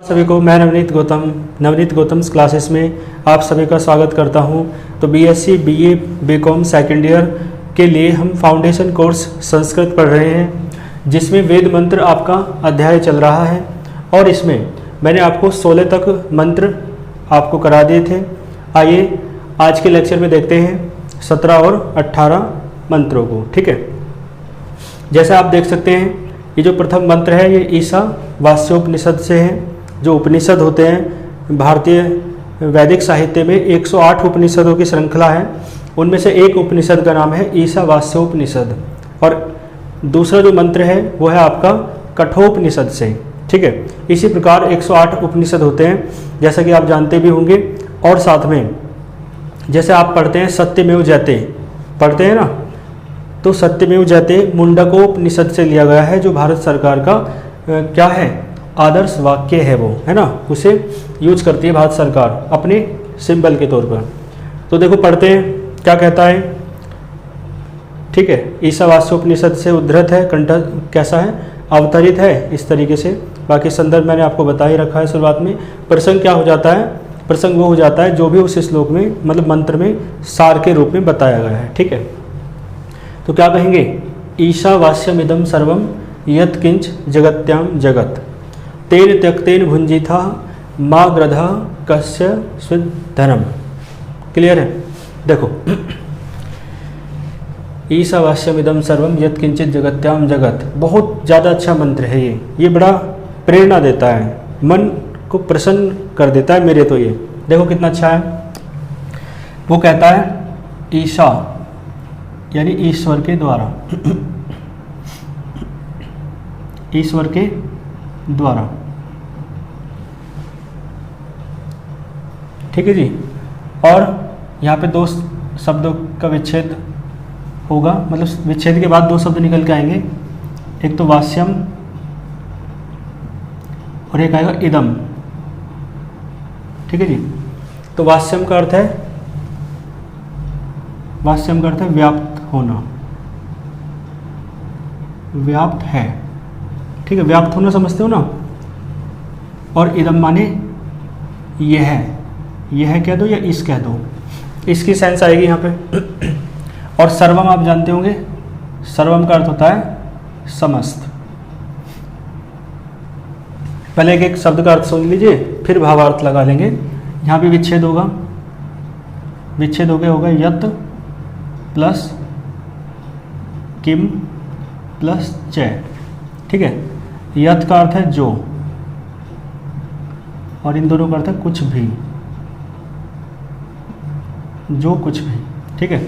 सभी को मैं नवनीत गौतम क्लासेस में आप सभी का स्वागत करता हूं। तो BSc BA BCom second year के लिए हम फाउंडेशन कोर्स संस्कृत पढ़ रहे हैं, जिसमें वेद मंत्र आपका अध्याय चल रहा है और इसमें मैंने आपको 16 तक मंत्र आपको करा दिए थे। आइए आज के लेक्चर में देखते हैं 17 और 18 मंत्रों को। ठीक है, जैसा आप देख सकते हैं ये जो प्रथम मंत्र है ये ईशा वास्योपनिषद से है। जो उपनिषद होते हैं भारतीय वैदिक साहित्य में 108 उपनिषदों की श्रृंखला है, उनमें से एक उपनिषद का नाम है ईशा वास्योपनिषद और दूसरा जो मंत्र है वो है आपका कठोपनिषद से। ठीक है, इसी प्रकार 108 उपनिषद होते हैं जैसा कि आप जानते भी होंगे। और साथ में जैसे आप पढ़ते हैं सत्यमेव जयते पढ़ते हैं ना, तो सत्यमेव जयते मुंडकोपनिषद से लिया गया है, जो भारत सरकार का क्या है आदर्श वाक्य है, वो है ना, उसे यूज करती है भारत सरकार अपने सिंबल के तौर पर। तो देखो पढ़ते हैं क्या कहता है। ठीक है, ईशावास्योपनिषद से उद्धृत है, कंठ कैसा है अवतरित है इस तरीके से। बाकी संदर्भ मैंने आपको बता ही रखा है शुरुआत में। प्रसंग क्या हो जाता है, प्रसंग वो हो जाता है जो भी उस श्लोक में मतलब मंत्र में सार के रूप में बताया गया है। ठीक है, तो क्या कहेंगे, ईशावास्यमिदं सर्वम यत् किंच जगत्याम जगत तेन त्यक्तेन भुंजिथा माँ ग्रधा कस्य स्विद्धनम। क्लियर है। देखो ईशावास्यमिदं सर्वम यत् किंचित जगत्याम जगत, बहुत ज़्यादा अच्छा मंत्र है ये बड़ा प्रेरणा देता है, मन को प्रसन्न कर देता है मेरे। तो ये देखो कितना अच्छा है। वो कहता है ईशा यानी ईश्वर के द्वारा, ईश्वर के द्वारा। ठीक है जी। और यहाँ पे दो शब्दों का विच्छेद होगा, मतलब विच्छेद के बाद दो शब्द निकल के आएंगे, एक तो वास्यम और एक आएगा इदम। ठीक है जी। तो वास्यम का अर्थ है, वास्यम का अर्थ है व्याप्त होना, व्याप्त है। ठीक है, व्याप्त होना समझते हो ना। और इदम माने यह कह दो या इस कह दो, इसकी सेंस आएगी यहाँ पे। और सर्वम आप जानते होंगे, सर्वम का अर्थ होता है समस्त। पहले एक शब्द का अर्थ सुन लीजिए फिर भावार्थ लगा लेंगे। यहाँ पे विच्छेद होगा, विच्छेद हो गया होगा यत प्लस किम प्लस च। ठीक है, यत का अर्थ है जो, और इन दोनों का अर्थ है कुछ भी, जो कुछ भी। ठीक है,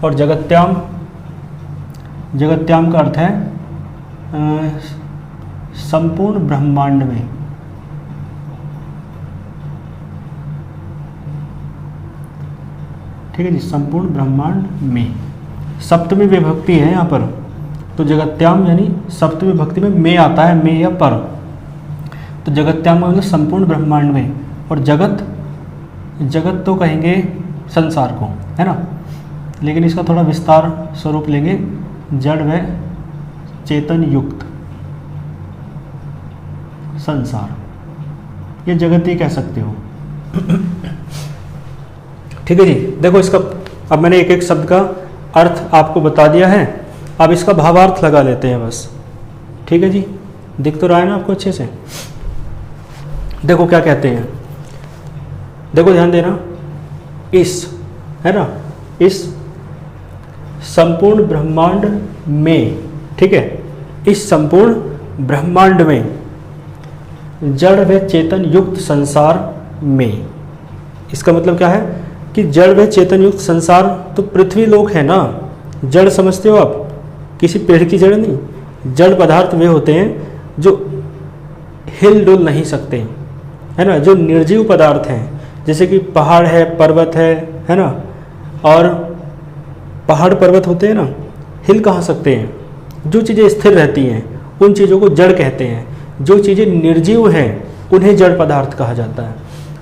और जगत्याम, जगत्याम का अर्थ है संपूर्ण ब्रह्मांड में। ठीक है जी, संपूर्ण ब्रह्मांड में सप्तमी विभक्ति है यहाँ पर। तो जगत्याम यानी सप्तमी विभक्ति में में आता है, में या पर। तो जगत्याम मतलब संपूर्ण ब्रह्मांड में। और जगत, जगत तो कहेंगे संसार को, है ना, लेकिन इसका थोड़ा विस्तार स्वरूप लेंगे, जड़ व चेतन युक्त संसार, ये जगत ही कह सकते हो। ठीक है जी। देखो इसका अब मैंने एक एक शब्द का अर्थ आपको बता दिया है, अब इसका भावार्थ लगा लेते हैं बस। ठीक है जी, दिख तो रहा है ना आपको अच्छे से। देखो क्या कहते हैं, देखो ध्यान देना, इस है ना, इस संपूर्ण ब्रह्मांड में। ठीक है, इस संपूर्ण ब्रह्मांड में जड़ व चेतन युक्त संसार में। इसका मतलब क्या है कि जड़ व चेतन युक्त संसार तो पृथ्वी लोक है ना। जड़ समझते हो आप, किसी पेड़ की जड़ नहीं। जड़ पदार्थ वे होते हैं जो हिल डुल नहीं सकते, है ना, जो निर्जीव पदार्थ हैं, जैसे कि पहाड़ है, पर्वत है ना। और पहाड़ पर्वत होते हैं ना, हिल कहाँ सकते हैं। जो चीज़ें स्थिर रहती हैं उन चीज़ों को जड़ कहते हैं, जो चीज़ें निर्जीव हैं उन्हें जड़ पदार्थ कहा जाता है।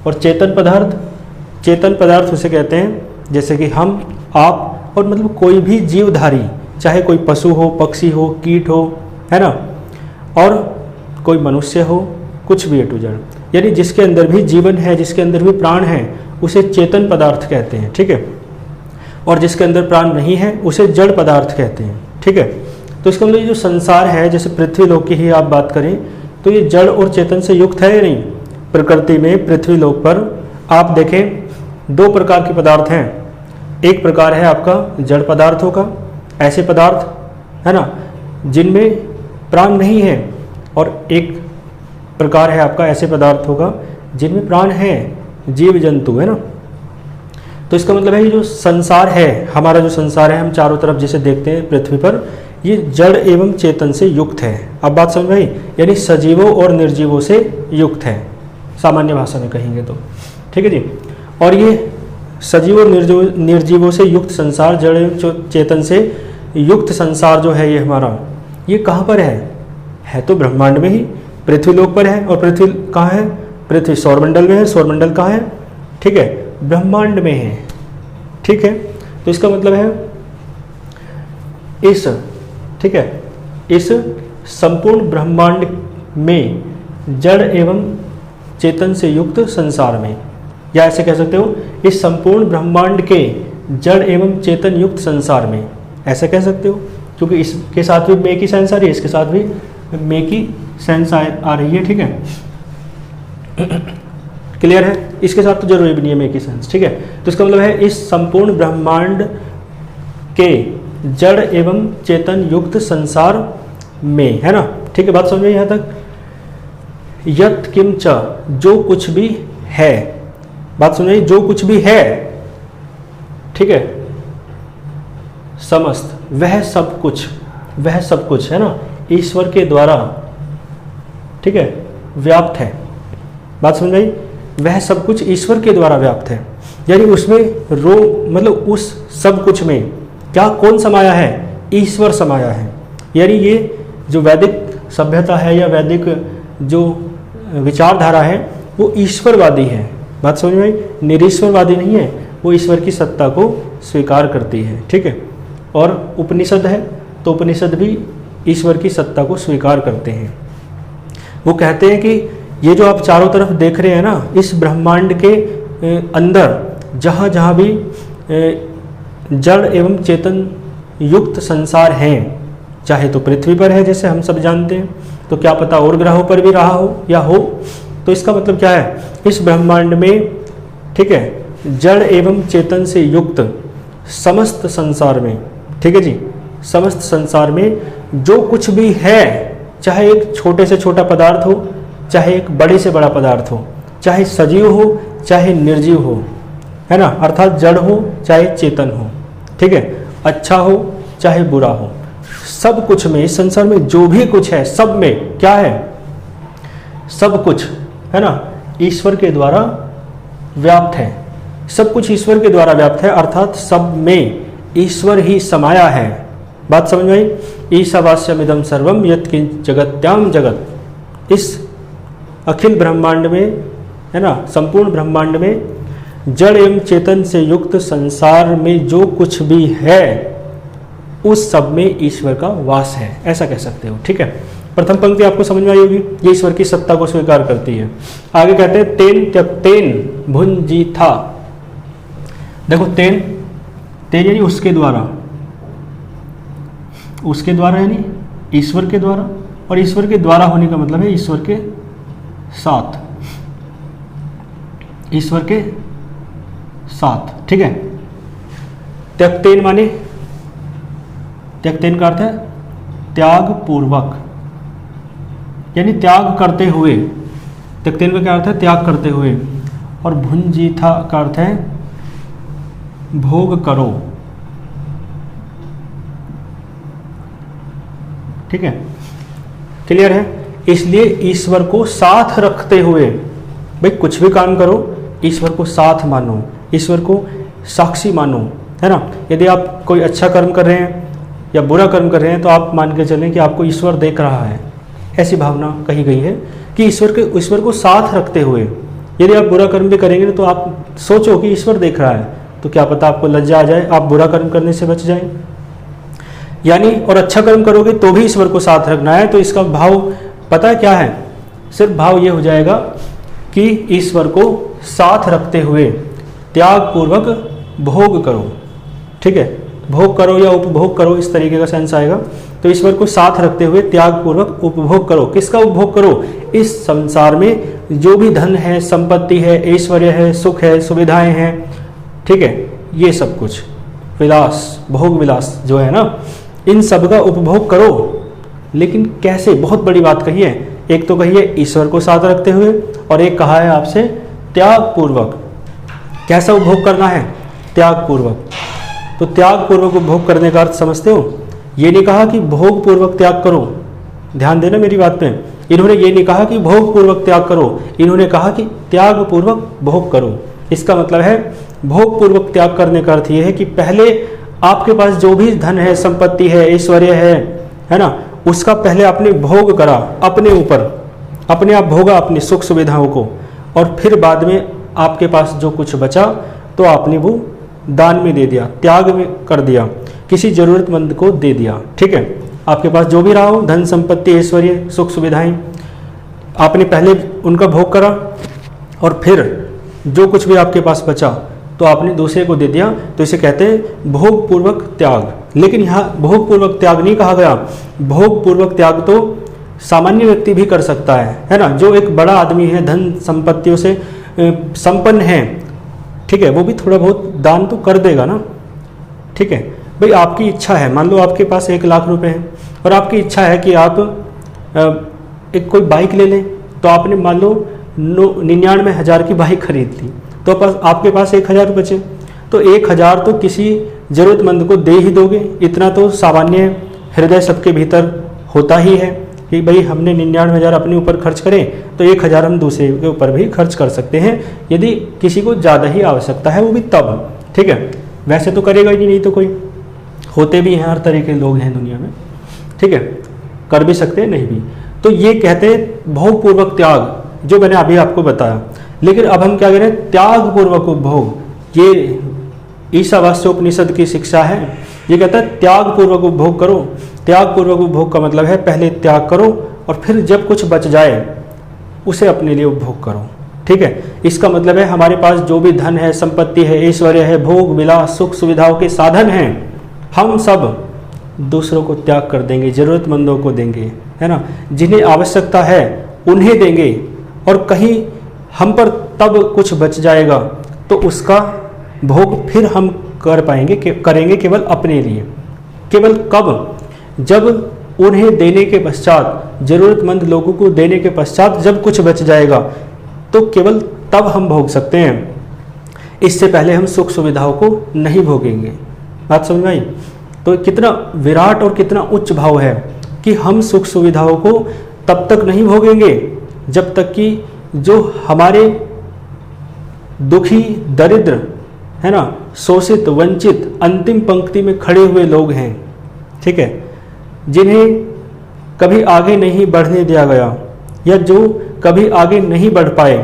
और चेतन पदार्थ, चेतन पदार्थ उसे कहते हैं जैसे कि हम, आप, और मतलब कोई भी जीवधारी, चाहे कोई पशु हो, पक्षी हो, कीट हो, है ना, और कोई मनुष्य हो, कुछ भी A to Z, यानी जिसके अंदर भी जीवन है, जिसके अंदर भी प्राण है, उसे चेतन पदार्थ कहते हैं, ठीक है। और जिसके अंदर प्राण नहीं है उसे जड़ पदार्थ कहते हैं, ठीक है। तो इसका मतलब ये जो संसार है, जैसे पृथ्वी लोक की ही आप बात करें तो ये जड़ और चेतन से युक्त है या नहीं। प्रकृति में पृथ्वी लोक पर आप देखें 2 प्रकार के पदार्थ हैं। एक प्रकार है आपका जड़ पदार्थों का, ऐसे पदार्थ है ना जिनमें प्राण नहीं है, और एक प्रकार है आपका ऐसे पदार्थों का जिनमें प्राण है, जीव जंतु, है ना। तो इसका मतलब है ये जो संसार है, हमारा जो संसार है, हम चारों तरफ जिसे देखते हैं पृथ्वी पर, ये जड़ एवं चेतन से युक्त है। अब बात समझ में आई, यानी सजीवों और निर्जीवों से युक्त है, सामान्य भाषा में कहेंगे तो, ठीक है जी। और ये सजीवों निर्जीवों से युक्त संसार, जड़ एवं चेतन से युक्त संसार जो है ये हमारा, ये कहाँ पर है तो ब्रह्मांड में ही, पृथ्वी लोक पर है। और पृथ्वी कहाँ है? पृथ्वी सौरमंडल में है, सौरमंडल कहाँ है? ठीक है, ब्रह्मांड में है, ठीक है। तो इसका मतलब है इस, ठीक है, इस संपूर्ण ब्रह्मांड में जड़ एवं चेतन से युक्त संसार में, या ऐसे कह सकते हो इस संपूर्ण ब्रह्मांड के जड़ एवं चेतन युक्त संसार में, ऐसे कह सकते हो, क्योंकि इसके साथ भी मे की सेंस आ रही है, इसके साथ भी मे की सेंस आ रही है, ठीक है। क्लियर है? इसके साथ तो जरूरी भी नहीं है मे की सेंस, ठीक है। तो इसका मतलब है इस संपूर्ण ब्रह्मांड के जड़ एवं चेतन युक्त संसार में, है ना, ठीक है। बात समझ में यहाँ तक? यत् किंच, जो कुछ भी है, बात समझ में, जो कुछ भी है, ठीक है, समस्त, वह सब कुछ, वह सब कुछ, है ना, ईश्वर के द्वारा, ठीक है, व्याप्त है। बात समझ में? वह सब कुछ ईश्वर के द्वारा व्याप्त है, यानी उसमें मतलब उस सब कुछ में क्या, कौन समाया है? ईश्वर समाया है। यानी ये जो वैदिक सभ्यता है या वैदिक जो विचारधारा है वो ईश्वरवादी है। बात समझ में? निरीश्वरवादी नहीं है, वो ईश्वर की सत्ता को स्वीकार करती है, ठीक है। और उपनिषद है तो उपनिषद भी ईश्वर की सत्ता को स्वीकार करते हैं। वो कहते हैं कि ये जो आप चारों तरफ देख रहे हैं ना, इस ब्रह्मांड के अंदर जहाँ जहाँ भी जड़ एवं चेतन युक्त संसार हैं, चाहे तो पृथ्वी पर है जैसे हम सब जानते हैं, तो क्या पता और ग्रहों पर भी रहा हो या हो। तो इसका मतलब क्या है? इस ब्रह्मांड में, ठीक है, जड़ एवं चेतन से युक्त समस्त संसार में, ठीक है जी, समस्त संसार में जो कुछ भी है, चाहे एक छोटे से छोटा पदार्थ हो, चाहे एक बड़े से बड़ा पदार्थ हो, चाहे सजीव हो चाहे निर्जीव हो, है ना, अर्थात जड़ हो चाहे चेतन हो, ठीक है, अच्छा हो चाहे बुरा हो, सब कुछ में, इस संसार में जो भी कुछ है, सब में क्या है? सब कुछ, है ना, ईश्वर के द्वारा व्याप्त है। सब कुछ ईश्वर के द्वारा व्याप्त है, अर्थात सब में ईश्वर ही समाया है। बात समझ में आई? ईशावास्यमिदं सर्वम यत्किंच जगत्याम जगत, इस अखिल ब्रह्मांड में, है ना, संपूर्ण ब्रह्मांड में जड़ एवं चेतन से युक्त संसार में जो कुछ भी है उस सब में ईश्वर का वास है, ऐसा कह सकते हो, ठीक है। प्रथम पंक्ति आपको समझ में आई होगी, ये ईश्वर की सत्ता को स्वीकार करती है। आगे कहते हैं तेन त्यक्तेन भुंजीथा। देखो तेन, तेन यानी उसके द्वारा, उसके द्वारा यानी ईश्वर के द्वारा, और ईश्वर के द्वारा होने का मतलब है ईश्वर के साथ, ईश्वर के साथ, ठीक है। त्यक्तेन माने, त्यक्तेन का अर्थ है त्याग पूर्वक, यानी त्याग करते हुए। त्यक्तेन का क्या अर्थ है? त्याग करते हुए। और भुंजीथा का अर्थ है भोग करो, ठीक है, क्लियर है। इसलिए ईश्वर को साथ रखते हुए, भाई कुछ भी काम करो ईश्वर को साथ मानो, ईश्वर को साक्षी मानो, है ना। यदि आप कोई अच्छा कर्म कर रहे हैं या बुरा कर्म कर रहे हैं तो आप मान के चलें कि आपको ईश्वर देख रहा है, ऐसी भावना कही गई है कि ईश्वर को साथ रखते हुए यदि आप बुरा कर्म भी करेंगे तो आप सोचो कि ईश्वर देख रहा है, तो क्या पता आपको लज्जा आ जाए, आप बुरा कर्म करने से बच जाएं। यानी और अच्छा कर्म करोगे तो भी ईश्वर को साथ रखना है। तो इसका भाव पता है क्या है? सिर्फ भाव ये हो जाएगा कि ईश्वर को साथ रखते हुए त्याग पूर्वक भोग करो। ठीक है, भोग करो या उपभोग करो, इस तरीके का सेंस आएगा। तो ईश्वर को साथ रखते हुए त्याग पूर्वक उपभोग करो। किसका उपभोग करो? इस संसार में जो भी धन है, संपत्ति है, ऐश्वर्य है, सुख है, सुविधाएं हैं, ठीक है, ये सब कुछ विलास, भोग विलास जो है ना, इन सब का उपभोग करो। लेकिन कैसे? बहुत बड़ी बात कही है। एक तो कही है ईश्वर को साथ रखते हुए, और एक कहा है आपसे त्याग पूर्वक। कैसा उपभोग करना है? त्याग पूर्वक। तो त्याग पूर्वक उपभोग करने का अर्थ समझते हो? ये नहीं कहा कि भोग पूर्वक त्याग करो, ध्यान देना मेरी बात पे। इन्होंने ये नहीं कहा कि भोग पूर्वक त्याग करो, इन्होंने कहा कि त्याग पूर्वक भोग करो। इसका मतलब है भोग पूर्वक त्याग करने का अर्थ ये है कि पहले आपके पास जो भी धन है, संपत्ति है, ऐश्वर्य है ना, उसका पहले आपने भोग करा अपने ऊपर, अपने आप भोगा अपनी सुख सुविधाओं को, और फिर बाद में आपके पास जो कुछ बचा तो आपने वो दान में दे दिया, त्याग में कर दिया, किसी जरूरतमंद को दे दिया। ठीक है, आपके पास जो भी रहा हो, धन संपत्ति ऐश्वर्य सुख सुविधाएं, आपने पहले उनका भोग करा और फिर जो कुछ भी आपके पास बचा तो आपने दूसरे को दे दिया। तो इसे कहते हैं भोग पूर्वक त्याग। लेकिन यहाँ भोग पूर्वक त्याग नहीं कहा गया। भोग पूर्वक त्याग तो सामान्य व्यक्ति भी कर सकता है ना, जो एक बड़ा आदमी है, धन संपत्तियों से संपन्न है, ठीक है, वो भी थोड़ा बहुत दान तो कर देगा ना। ठीक है भाई, आपकी इच्छा है, मान लो आपके पास 1 लाख रुपए हैं और आपकी इच्छा है कि आप एक कोई बाइक ले लें, तो आपने मान लो 99,000 की बाइक खरीद ली, तो आपके पास 1,000 बचे, तो 1,000 तो किसी ज़रूरतमंद को दे ही दोगे। इतना तो सामान्य हृदय सबके भीतर होता ही है कि भाई हमने 99,000 अपने ऊपर खर्च करें तो 1,000 हम दूसरे के ऊपर भी खर्च कर सकते हैं, यदि किसी को ज़्यादा ही आवश्यकता है, वो भी तब। ठीक है, वैसे तो करेगा ही नहीं, तो कोई होते भी हैं, हर तरह के लोग हैं दुनिया में, ठीक है, कर भी सकते हैं, नहीं भी। तो ये कहते हैं भोग पूर्वक त्याग, जो मैंने अभी आपको बताया। लेकिन अब हम क्या करें? त्याग पूर्वक उपभोग। ये ईशावास्योपनिषद की शिक्षा है। ये कहता है त्याग पूर्वक उपभोग करो। त्याग पूर्वक उपभोग का मतलब है पहले त्याग करो और फिर जब कुछ बच जाए उसे अपने लिए उपभोग करो। ठीक है, इसका मतलब है हमारे पास जो भी धन है, संपत्ति है, ऐश्वर्य है, भोग विलास सुख सुविधाओं के साधन हैं, हम सब दूसरों को त्याग कर देंगे, जरूरतमंदों को देंगे, है ना, जिन्हें आवश्यकता है उन्हें देंगे, और कहीं हम पर तब कुछ बच जाएगा तो उसका भोग फिर हम कर पाएंगे, करेंगे केवल अपने लिए। केवल कब? जब उन्हें देने के पश्चात, जरूरतमंद लोगों को देने के पश्चात जब कुछ बच जाएगा तो केवल तब हम भोग सकते हैं। इससे पहले हम सुख सुविधाओं को नहीं भोगेंगे। बात समझ में आई? तो कितना विराट और कितना उच्च भाव है कि हम सुख सुविधाओं को तब तक नहीं भोगेंगे जब तक कि जो हमारे दुखी, दरिद्र, है ना, शोषित, वंचित, अंतिम पंक्ति में खड़े हुए लोग हैं, ठीक है, जिन्हें कभी आगे नहीं बढ़ने दिया गया, या जो कभी आगे नहीं बढ़ पाए,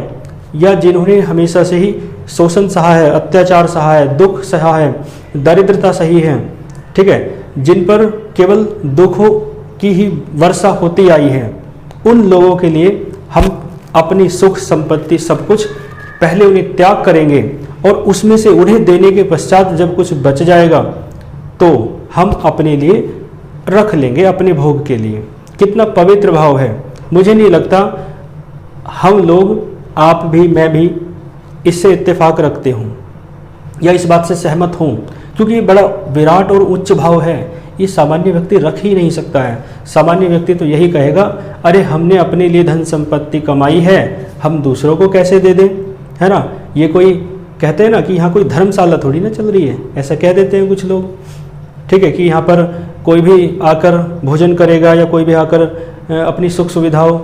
या जिन्होंने हमेशा से ही शोषण सहा है, अत्याचार सहा है, दुख सहा है, दरिद्रता सही है, ठीक है, जिन पर केवल दुखों की ही वर्षा होती आई है, उन लोगों के लिए हम अपनी सुख संपत्ति सब कुछ पहले उन्हें त्याग करेंगे, और उसमें से उन्हें देने के पश्चात जब कुछ बच जाएगा तो हम अपने लिए रख लेंगे, अपने भोग के लिए। कितना पवित्र भाव है। मुझे नहीं लगता हम लोग, आप भी, मैं भी इससे इत्तेफाक रखते हूँ या इस बात से सहमत हूँ, क्योंकि ये बड़ा विराट और उच्च भाव है। ये सामान्य व्यक्ति रख ही नहीं सकता है। सामान्य व्यक्ति तो यही कहेगा, अरे हमने अपने लिए धन संपत्ति कमाई है, हम दूसरों को कैसे दे दें, है ना। ये कोई कहते हैं ना कि यहाँ कोई धर्मशाला थोड़ी ना चल रही है, ऐसा कह देते हैं कुछ लोग, ठीक है, कि यहाँ पर कोई भी आकर भोजन करेगा या कोई भी आकर अपनी सुख सुविधाओं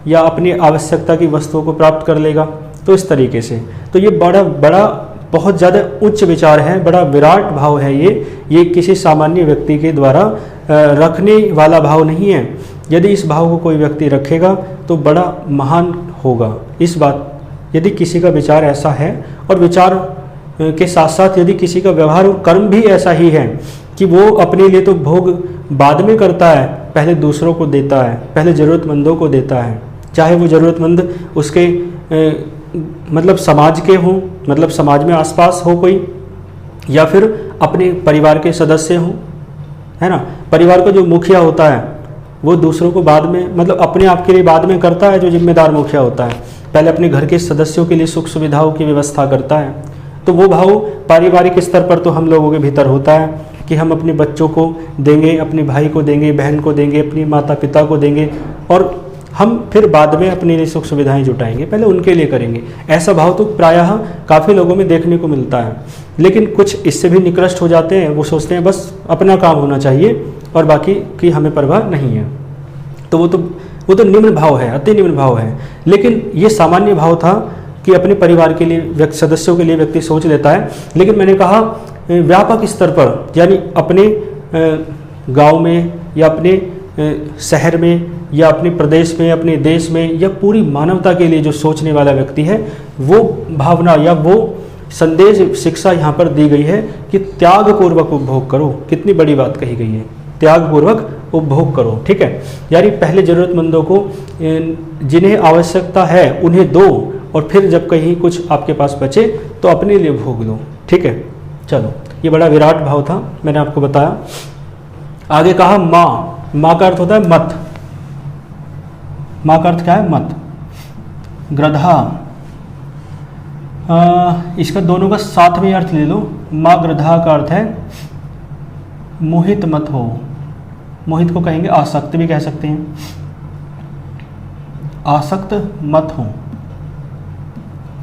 या अपनी आवश्यकता की वस्तुओं को प्राप्त कर लेगा। तो इस तरीके से तो ये बड़ा बहुत ज़्यादा उच्च विचार है, बड़ा विराट भाव है। ये किसी सामान्य व्यक्ति के द्वारा रखने वाला भाव नहीं है। यदि इस भाव को कोई व्यक्ति रखेगा तो बड़ा महान होगा। इस बात, यदि किसी का विचार ऐसा है, और विचार के साथ साथ यदि किसी का व्यवहार और कर्म भी ऐसा ही है कि वो अपने लिए तो भोग बाद में करता है, पहले दूसरों को देता है, पहले ज़रूरतमंदों को देता है, चाहे वो ज़रूरतमंद उसके मतलब समाज के हों, मतलब समाज में आसपास हो कोई, या फिर अपने परिवार के सदस्य हों, है ना। परिवार का जो मुखिया होता है वो दूसरों को बाद में, मतलब अपने आप के लिए बाद में करता है। जो जिम्मेदार मुखिया होता है पहले अपने घर के सदस्यों के लिए सुख सुविधाओं की व्यवस्था करता है। तो वो भाव पारिवारिक स्तर पर तो हम लोगों के भीतर होता है कि हम अपने बच्चों को देंगे, अपने भाई को देंगे, बहन को देंगे, अपनी माता पिता को देंगे, और हम फिर बाद में अपने लिए सुख सुविधाएं जुटाएंगे, पहले उनके लिए करेंगे। ऐसा भाव तो प्रायः काफ़ी लोगों में देखने को मिलता है। लेकिन कुछ इससे भी निकृष्ट हो जाते हैं, वो सोचते हैं बस अपना काम होना चाहिए और बाकी की हमें परवाह नहीं है। तो वो तो निम्न भाव है, अति निम्न भाव है। लेकिन ये सामान्य भाव था कि अपने परिवार के लिए सदस्यों के लिए व्यक्ति सोच लेता है। लेकिन मैंने कहा व्यापक स्तर पर, यानी अपने गांव में या अपने शहर में या अपने प्रदेश में, अपने देश में, या पूरी मानवता के लिए जो सोचने वाला व्यक्ति है, वो भावना या वो संदेश, शिक्षा यहाँ पर दी गई है कि त्यागपूर्वक उपभोग करो। कितनी बड़ी बात कही गई है, त्यागपूर्वक उपभोग करो, ठीक है। यानी पहले ज़रूरतमंदों को जिन्हें आवश्यकता है उन्हें दो, और फिर जब कहीं कुछ आपके पास बचे तो अपने लिए भोग लो, ठीक है। चलो, ये बड़ा विराट भाव था, मैंने आपको बताया। आगे कहा माँ का अर्थ होता है मत। माँ का अर्थ क्या है? मत। ग्रधा, इसका दोनों का साथ में अर्थ ले लो। माँ ग्रधा का अर्थ है मोहित मत हो। मोहित को कहेंगे आसक्त भी कह सकते हैं, आसक्त मत हो,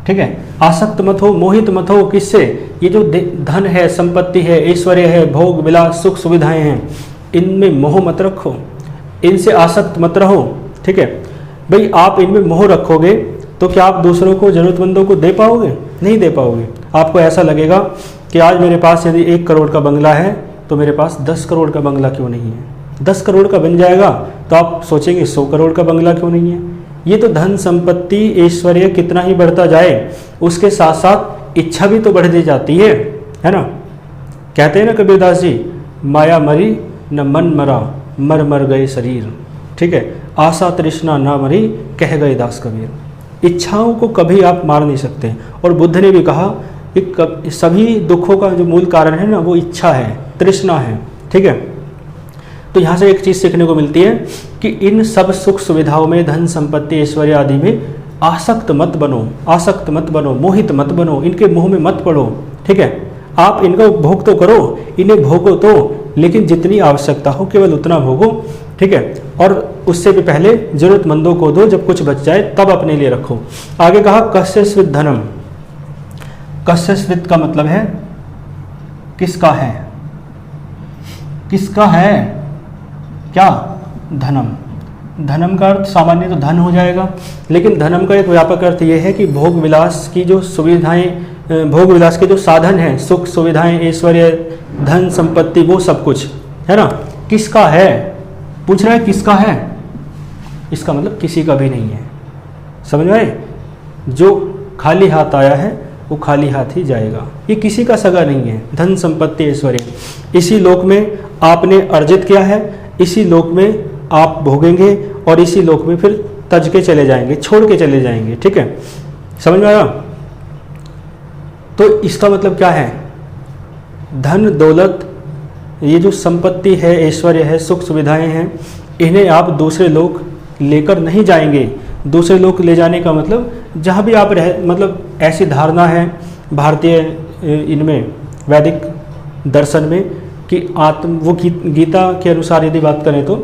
ठीक है। आसक्त मत हो, मोहित मत हो। किससे? ये जो धन है, संपत्ति है, ऐश्वर्य है, भोग विलास, सुख सुविधाएं हैं, इनमें मोह मत रखो, इनसे आसक्त मत रहो, ठीक है। भाई आप इनमें मोह रखोगे तो क्या आप दूसरों को, जरूरतमंदों को दे पाओगे? नहीं दे पाओगे। आपको ऐसा लगेगा कि आज मेरे पास यदि 1 करोड़ का बंगला है तो मेरे पास 10 करोड़ का बंगला क्यों नहीं है। 10 करोड़ का बन जाएगा तो आप सोचेंगे 100 करोड़ का बंगला क्यों नहीं है। ये तो धन संपत्ति ऐश्वर्य कितना ही बढ़ता जाए उसके साथ साथ इच्छा भी तो बढ़ती जाती है ना। कहते हैं ना कबीरदास जी, माया मरी न मन मरा, मर मर गए शरीर, ठीक है। आशा तृष्णा ना मरी, कह गए दास कबीर। इच्छाओं को कभी आप मार नहीं सकते। और बुद्ध ने भी कहा कि सभी दुखों का जो मूल कारण है ना, वो इच्छा है, तृष्णा है, ठीक है। तो यहाँ से एक चीज़ सीखने को मिलती है कि इन सब सुख सुविधाओं में, धन संपत्ति ऐश्वर्य आदि में आसक्त मत बनो, आसक्त मत बनो, मोहित मत बनो, इनके मोह में मत पड़ो, ठीक है। आप इनका उपभोग तो करो, इन्हें भोगो तो, लेकिन जितनी आवश्यकता हो केवल उतना भोगो, ठीक है। और उससे भी पहले जरूरतमंदों को दो, जब कुछ बच जाए तब अपने लिए रखो। आगे कहा कस्य स्वित धनम। कस्य स्वित का मतलब है किसका है, किसका है क्या? धनम। धनम का अर्थ सामान्य तो धन हो जाएगा, लेकिन धनम का एक व्यापक अर्थ यह है कि भोग विलास की जो सुविधाएं, भोग विलास के जो साधन हैं, सुख सुविधाएं, ऐश्वर्य, धन संपत्ति, वो सब कुछ है ना। किसका है पूछ रहा है, किसका है? इसका मतलब किसी का भी नहीं है। समझ में आए? जो खाली हाथ आया है वो खाली हाथ ही जाएगा। ये किसी का सगा नहीं है। धन संपत्ति ऐश्वर्य इसी लोक में आपने अर्जित किया है, इसी लोक में आप भोगेंगे और इसी लोक में फिर तज के चले जाएंगे, छोड़ के चले जाएंगे, ठीक है। समझ में आया? तो इसका मतलब क्या है? धन दौलत, ये जो संपत्ति है, ऐश्वर्य है, सुख सुविधाएं हैं, इन्हें आप दूसरे लोक लेकर नहीं जाएंगे। दूसरे लोक ले जाने का मतलब जहाँ भी आप रह, मतलब ऐसी धारणा है भारतीय इनमें वैदिक दर्शन में कि वो गीता के अनुसार यदि बात करें तो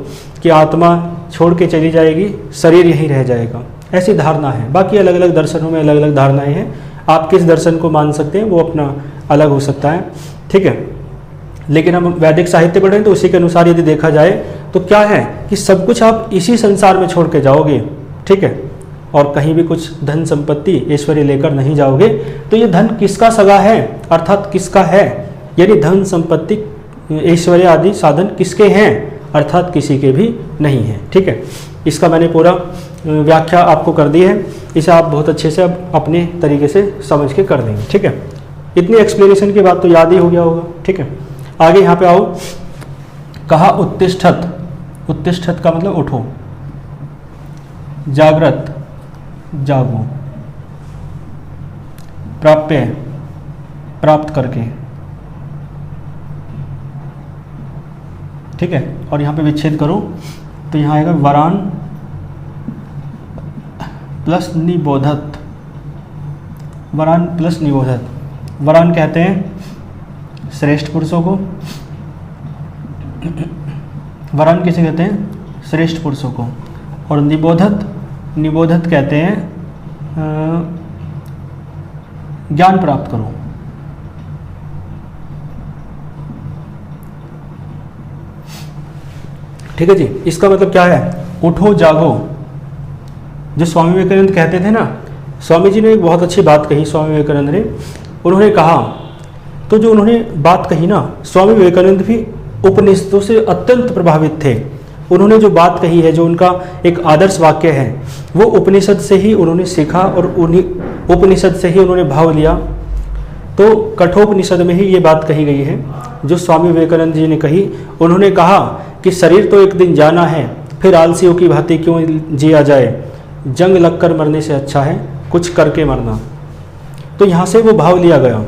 कि आत्मा छोड़ के चली जाएगी, शरीर यहीं रह जाएगा, ऐसी धारणा है। बाकी अलग अलग दर्शनों में अलग अलग धारणाएं हैं। आप किस दर्शन को मान सकते हैं वो अपना अलग हो सकता है, ठीक है। लेकिन हम वैदिक साहित्य पढ़ें तो उसी के अनुसार यदि देखा जाए तो क्या है कि सब कुछ आप इसी संसार में छोड़ के जाओगे, ठीक है, और कहीं भी कुछ धन संपत्ति ऐश्वर्य लेकर नहीं जाओगे। तो ये धन किसका सगा है, अर्थात किसका है, यानी धन संपत्ति ऐश्वर्य आदि साधन किसके हैं, अर्थात किसी के भी नहीं है, ठीक है। इसका मैंने पूरा व्याख्या आपको कर दी है, इसे आप बहुत अच्छे से अब अपने तरीके से समझ के कर देंगे, ठीक है। इतनी एक्सप्लेनेशन के बाद तो याद ही हो गया होगा, ठीक है। आगे यहाँ पे आओ, कहा उत्तिष्ठत। उत्तिष्ठत का मतलब उठो। जागृत जागो, प्राप्य प्राप्त करके, ठीक है। और यहाँ पे विच्छेद करो तो यहाँ आएगा वरान प्लस निबोधत, वरान प्लस निबोधत। वरान कहते हैं श्रेष्ठ पुरुषों को, वरान किसे कहते हैं? श्रेष्ठ पुरुषों को। और निबोधत, निबोधत कहते हैं ज्ञान प्राप्त करो। ठीक है जी। इसका मतलब क्या है? उठो जागो। जो स्वामी विवेकानंद कहते थे ना, स्वामी जी ने एक बहुत अच्छी बात कही, स्वामी विवेकानंद ने, उन्होंने कहा, तो जो उन्होंने बात कही ना, स्वामी विवेकानंद भी उपनिषदों से अत्यंत प्रभावित थे। उन्होंने जो बात कही है, जो उनका एक आदर्श वाक्य है, वो उपनिषद से ही उन्होंने सीखा और उन्हीं उपनिषद से ही उन्होंने भाव लिया। तो कठोपनिषद में ही ये बात कही गई है जो स्वामी विवेकानंद जी ने कही। उन्होंने कहा कि शरीर तो एक दिन जाना है, फिर आलसियों की भांति क्यों जिया जाए, जंग लगकर मरने से अच्छा है कुछ करके मरना। तो यहाँ से वो भाव लिया गया,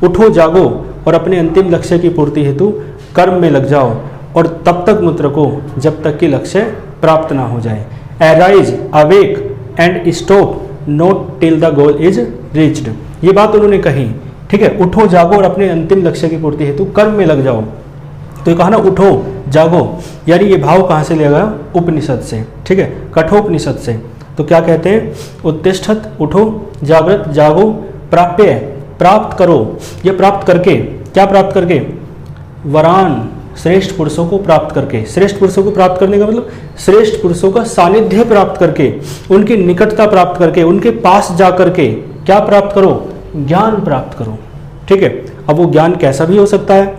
उठो जागो और अपने अंतिम लक्ष्य की पूर्ति हेतु कर्म में लग जाओ, और तब तक मत रुको जब तक कि लक्ष्य प्राप्त ना हो जाए। Arise, awake and stop not till the goal is reached. ये बात उन्होंने कही, ठीक है। उठो जागो और अपने अंतिम लक्ष्य की पूर्ति हेतु कर्म में लग जाओ। तो ये कहा ना उठो जागो, यानी ये भाव कहाँ से लिया गया? उपनिषद से, ठीक है, कठोपनिषद से। तो क्या कहते हैं? उत्तिष्ठत, उठो, जागृत जागो, प्राप्य प्राप्त करो। ये प्राप्त करके, क्या प्राप्त करके? वरान, श्रेष्ठ पुरुषों को प्राप्त करके। श्रेष्ठ पुरुषों को प्राप्त करने का मतलब श्रेष्ठ पुरुषों का सानिध्य प्राप्त करके, उनकी निकटता प्राप्त करके, उनके पास जा करके क्या प्राप्त करो? ज्ञान प्राप्त करो, ठीक है। अब वो ज्ञान कैसा भी हो सकता है।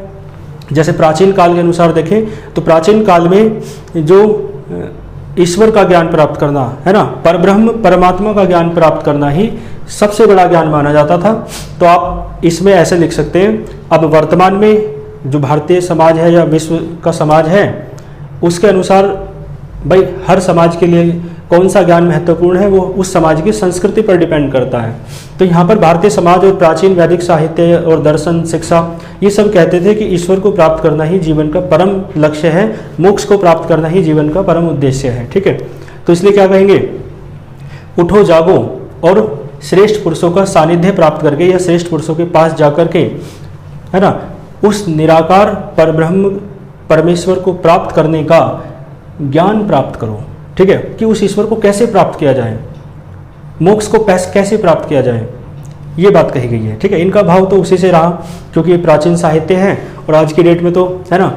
जैसे प्राचीन काल के अनुसार देखें तो प्राचीन काल में जो ईश्वर का ज्ञान प्राप्त करना है ना, परब्रह्म परमात्मा का ज्ञान प्राप्त करना ही सबसे बड़ा ज्ञान माना जाता था। तो आप इसमें ऐसे लिख सकते हैं, अब वर्तमान में जो भारतीय समाज है या विश्व का समाज है, उसके अनुसार भाई हर समाज के लिए कौन सा ज्ञान महत्वपूर्ण है वो उस समाज की संस्कृति पर डिपेंड करता है। तो यहाँ पर भारतीय समाज और प्राचीन वैदिक साहित्य और दर्शन, शिक्षा, ये सब कहते थे कि ईश्वर को प्राप्त करना ही जीवन का परम लक्ष्य है, मोक्ष को प्राप्त करना ही जीवन का परम उद्देश्य है, ठीक है। तो इसलिए क्या कहेंगे? उठो जागो और श्रेष्ठ पुरुषों का सानिध्य प्राप्त करके या श्रेष्ठ पुरुषों के पास जाकर के, है ना, उस निराकार परब्रह्म परमेश्वर को प्राप्त करने का ज्ञान प्राप्त करो, ठीक है, कि उस ईश्वर को कैसे प्राप्त किया जाए, मोक्ष को कैसे प्राप्त किया जाए, ये बात कही गई है, ठीक है। इनका भाव तो उसी से रहा क्योंकि ये प्राचीन साहित्य है और आज की डेट में तो है ना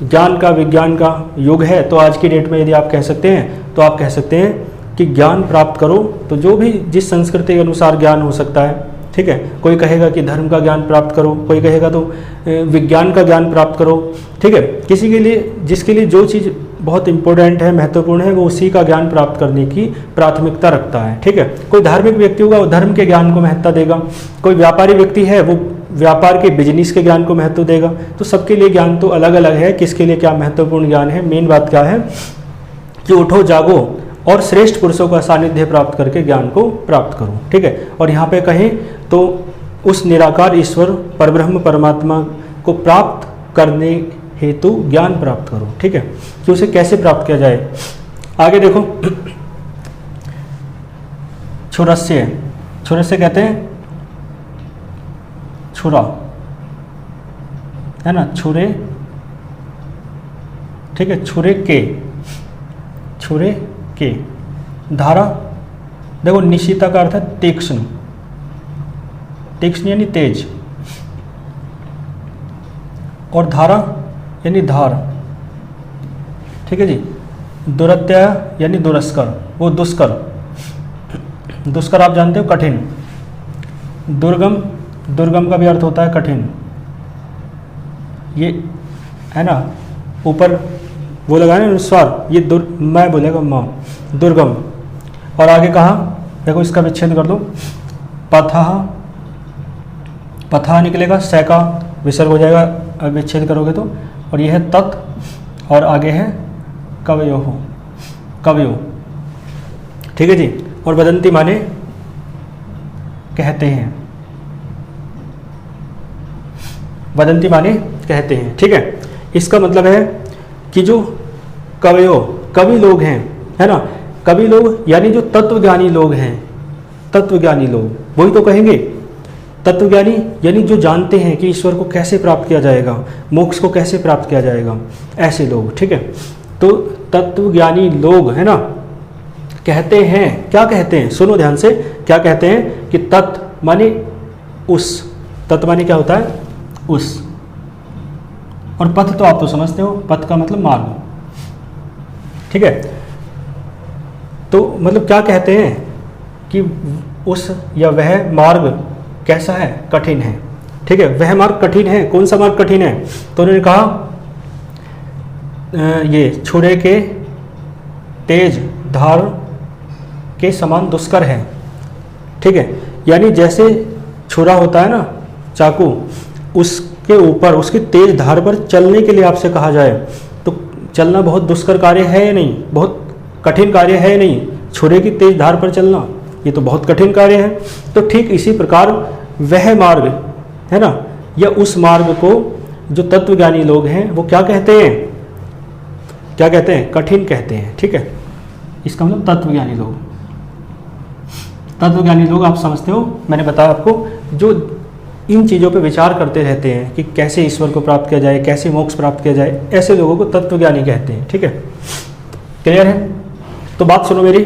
ज्ञान का विज्ञान का युग है। तो आज की डेट में यदि आप कह सकते हैं तो आप कह सकते हैं कि ज्ञान प्राप्त करो। तो जो भी जिस संस्कृति के अनुसार ज्ञान हो सकता है, ठीक है। कोई कहेगा कि धर्म का ज्ञान प्राप्त करो, कोई कहेगा तो विज्ञान का ज्ञान प्राप्त करो, ठीक है। किसी के लिए, जिसके लिए जो चीज़ बहुत इंपॉर्टेंट है, महत्वपूर्ण है, वो उसी का ज्ञान प्राप्त करने की प्राथमिकता रखता है, ठीक है। कोई धार्मिक व्यक्ति होगा वो धर्म के ज्ञान को महत्ता देगा, कोई व्यापारी व्यक्ति है वो व्यापार के बिजनेस के ज्ञान को महत्व देगा। तो सबके लिए ज्ञान तो अलग अलग है, किसके लिए क्या महत्वपूर्ण ज्ञान है। मेन बात क्या है कि उठो जागो और श्रेष्ठ पुरुषों का सानिध्य प्राप्त करके ज्ञान को प्राप्त करो, ठीक है। और यहाँ पे कहें तो उस निराकार ईश्वर परब्रह्म परमात्मा को प्राप्त करने हेतु ज्ञान प्राप्त करो, ठीक है, कि उसे कैसे प्राप्त किया जाए। आगे देखो, छुरस्य, छुरस्य कहते हैं छुरा, है ना, छुरे, ठीक है, छुरे के, छुरे के। धारा देखो, निशिता का अर्थ है तीक्ष्ण, तीक्ष्ण यानी तेज, और धारा यानी धार, ठीक है जी। दुरत्यय यानी दुरस्कर, वो दुष्कर, दुष्कर आप जानते हो कठिन। दुर्गम, दुर्गम का भी अर्थ होता है कठिन, ये है ना, ऊपर वो लगाए ना स्वर, ये मैं बोलेगा माँ, दुर्गम। और आगे कहा देखो, इसका विच्छेद कर दो, पथः, पथा निकलेगा, सै का विसर्ग हो जाएगा अब विच्छेद करोगे तो, और यह है तत्, और आगे है कवयो, कवयो, ठीक है जी। और वदंती माने कहते हैं, वदंती माने कहते हैं, ठीक है। इसका मतलब है कि जो कवि लोग हैं, है ना, कवि लोग यानी जो तत्वज्ञानी लोग हैं, तत्वज्ञानी लोग वही तो कहेंगे। तत्वज्ञानी यानी जो जानते हैं कि ईश्वर को कैसे प्राप्त किया जाएगा, मोक्ष को कैसे प्राप्त किया जाएगा, ऐसे लोग, ठीक है। तो तत्वज्ञानी लोग, है ना, कहते हैं, क्या कहते हैं, सुनो ध्यान से, क्या कहते हैं कि तत् माने उस, तत् माने क्या होता है, उस, और पथ तो आप तो समझते हो, पथ का मतलब मार्ग, ठीक है। तो मतलब क्या कहते हैं कि उस या वह मार्ग कैसा है, कठिन है, ठीक है। वह मार्ग कठिन है, कौन सा मार्ग कठिन है, तो उन्होंने कहा ये छुरे के तेज धार के समान दुष्कर है, ठीक है। यानी जैसे छुरा होता है ना, चाकू, उसके ऊपर उसकी तेज धार पर चलने के लिए आपसे कहा जाए तो चलना बहुत दुष्कर कार्य है या नहीं, बहुत कठिन कार्य है या नहीं, छुरे की तेज धार पर चलना ये तो बहुत कठिन कार्य है। तो ठीक इसी प्रकार वह मार्ग, है ना, या उस मार्ग को जो तत्वज्ञानी लोग हैं वो क्या कहते हैं, क्या कहते हैं, कठिन कहते हैं, ठीक है। इसका मतलब तत्वज्ञानी लोग, तत्वज्ञानी लोग आप समझते हो, मैंने बताया आपको, जो इन चीज़ों पे विचार करते रहते हैं कि कैसे ईश्वर को प्राप्त किया जाए, कैसे मोक्ष प्राप्त किया जाए, ऐसे लोगों को तत्वज्ञानी कहते हैं, ठीक है। क्लियर है? तो बात सुनो मेरी।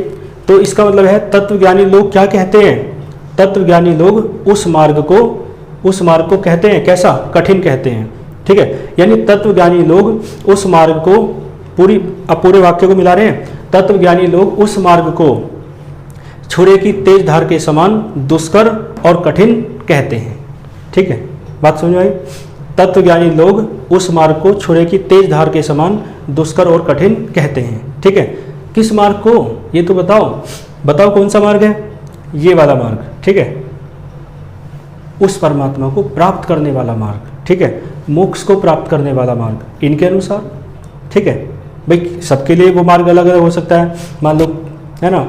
तो इसका मतलब है तत्वज्ञानी लोग क्या कहते हैं, तत्वज्ञानी लोग उस मार्ग को कहते हैं कैसा, कठिन कहते हैं, ठीक है। यानी तत्वज्ञानी लोग उस मार्ग को, पूरे वाक्य को मिला रहे हैं, तत्वज्ञानी लोग उस मार्ग को छुरे की तेज धार के समान दुष्कर और कठिन कहते हैं, ठीक है। बात समझ में आई? तत्वज्ञानी लोग उस मार्ग को छुरे की तेज धार के समान दुष्कर और कठिन कहते हैं, ठीक है। किस मार्ग को, ये तो बताओ कौन सा मार्ग है, ये वाला मार्ग, ठीक है, उस परमात्मा को प्राप्त करने वाला मार्ग, ठीक है, मोक्ष को प्राप्त करने वाला मार्ग इनके अनुसार, ठीक है। भाई सबके लिए वो मार्ग अलग अलग हो सकता है, मान लो, है ना,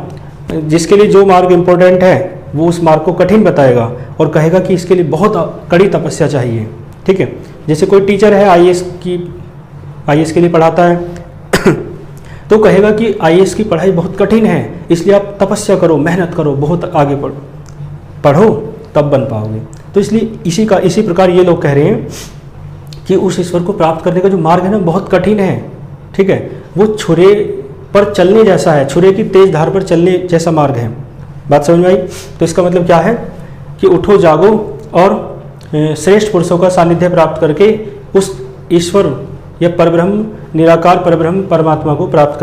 जिसके लिए जो मार्ग इंपॉर्टेंट है वो उस मार्ग को कठिन बताएगा और कहेगा कि इसके लिए बहुत कड़ी तपस्या चाहिए, ठीक है। जैसे कोई टीचर है आईएएस के लिए पढ़ाता है तो कहेगा कि आईएएस की पढ़ाई बहुत कठिन है, इसलिए आप तपस्या करो, मेहनत करो, बहुत आगे पढ़ो तब बन पाओगे। तो इसलिए इसी प्रकार ये लोग कह रहे हैं कि उस ईश्वर को प्राप्त करने का जो मार्ग है ना बहुत कठिन है, ठीक है, वो छुरे पर चलने जैसा है, छुरे की तेज धार पर चलने जैसा मार्ग है। बात समझ में आई? तो इसका मतलब क्या है कि उठो जागो और श्रेष्ठ पुरुषों का सानिध्य प्राप्त करके उस ईश्वर या परब्रह्म, निराकार परब्रह्म परमात्मा को प्राप्त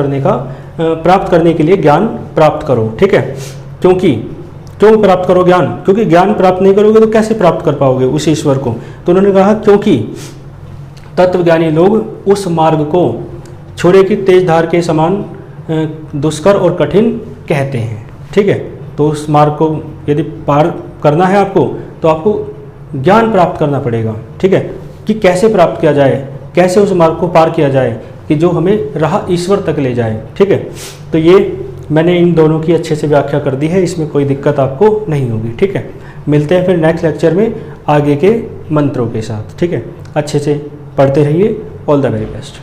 करने के लिए ज्ञान प्राप्त करो, ठीक है। क्यों प्राप्त करो ज्ञान? क्योंकि ज्ञान प्राप्त नहीं करोगे तो कैसे प्राप्त कर पाओगे उस ईश्वर को? तो उन्होंने कहा क्योंकि तत्वज्ञानी लोग उस मार्ग को छुरे की तेज धार के समान दुष्कर और कठिन कहते हैं, ठीक है। तो उस मार्ग को यदि पार करना है आपको तो आपको ज्ञान प्राप्त करना पड़ेगा, ठीक है, कि कैसे प्राप्त किया जाए, कैसे उस मार्ग को पार किया जाए कि जो हमें राह ईश्वर तक ले जाए, ठीक है। तो ये मैंने इन दोनों की अच्छे से व्याख्या कर दी है, इसमें कोई दिक्कत आपको नहीं होगी, ठीक है। मिलते हैं फिर नेक्स्ट लेक्चर में आगे के मंत्रों के साथ, ठीक है। अच्छे से पढ़ते रहिए। All the very best.